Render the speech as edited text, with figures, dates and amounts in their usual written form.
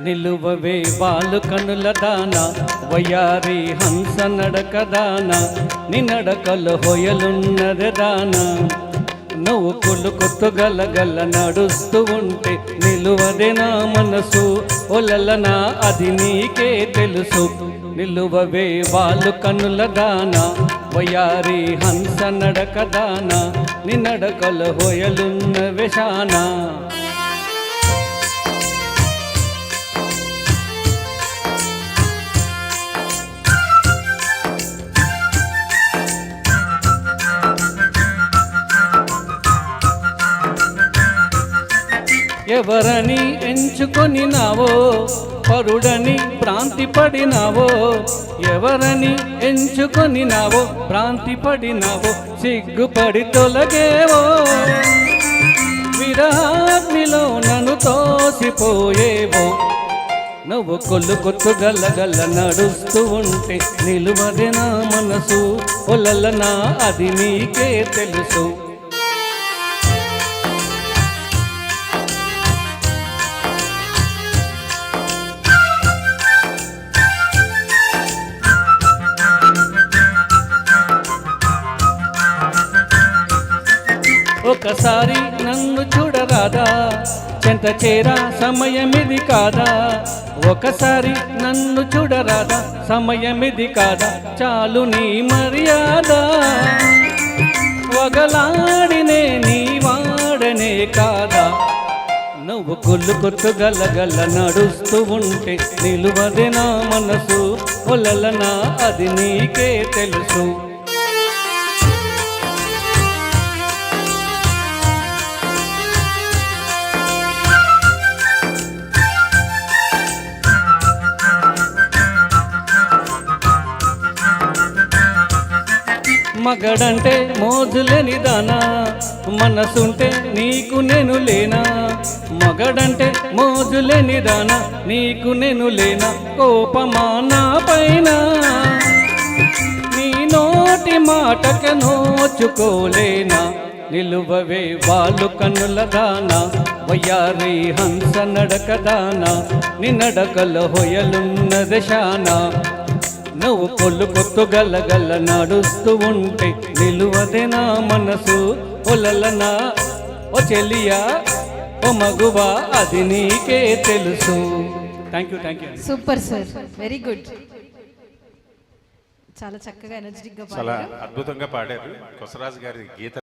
నిలువవే వాలు కనుల దాన వయారి హంస నడక దాన నీ నడకలు హొయలున్నది దాన నువ్వు కొట్టు గలగల నడుస్తూ ఉంటే నిలువదే నా మనసు ఒలలనా అది నీకే తెలుసు నిలువవే వాలు కనుల దాన వయారి హంస నడక దాన నీ నడకలు హొయలున్న విషానా ఎవరని ఎంచుకొనినావో పరుడని భ్రాంతి పడినావో ఎవరని ఎంచుకొనినావో భ్రాంతి పడినావో సిగ్గుపడి తొలగేవో విరహాగ్నిలో నన్ను తోసిపోయేవో నువ్వు కొట్టు గలగల నడుస్తూ ఉంటే నిలువదే నా మనసు ఒలలనా అది నీకే తెలుసు ఒకసారి నన్ను చూడరాదా చెంత చేరా సమయమిది కాదా ఒకసారి నన్ను చూడరాదా సమయమిది కాదా చాలు నీ మర్యాద వగలాడినే నీ వాడనే కాదా నువ్వు కొట్టు గలగల నడుస్తూ ఉంటే నిలువదే నా మనసు ఒలలనా అది నీకే తెలుసు మగడంటే మోజులేని దానా మనసుంటే నీకు నేను లేనా మగడంటే మోజులేని దానా నీకు నేను లేనా కోపమా నా పైన నీ నోటి మాటక నోచుకోలేనా నిలువవే వాలు కన్నుల దానా వయ్యారి హంస నడక దానా నీ నడకల హొయలున్న దశానా నువ్వు కొట్టు గలగల నడుస్తూ ఉంటే నిలువదే నా మనసు ఒలలనా ఓ చెలియా ఓ మగువా అది నీకే తెలుసు thank you super sir very good చాలా చక్కగా ఎనర్జెటిక్ గా చాలా అద్భుతంగా పాడారు కొసరాజు గారి గీత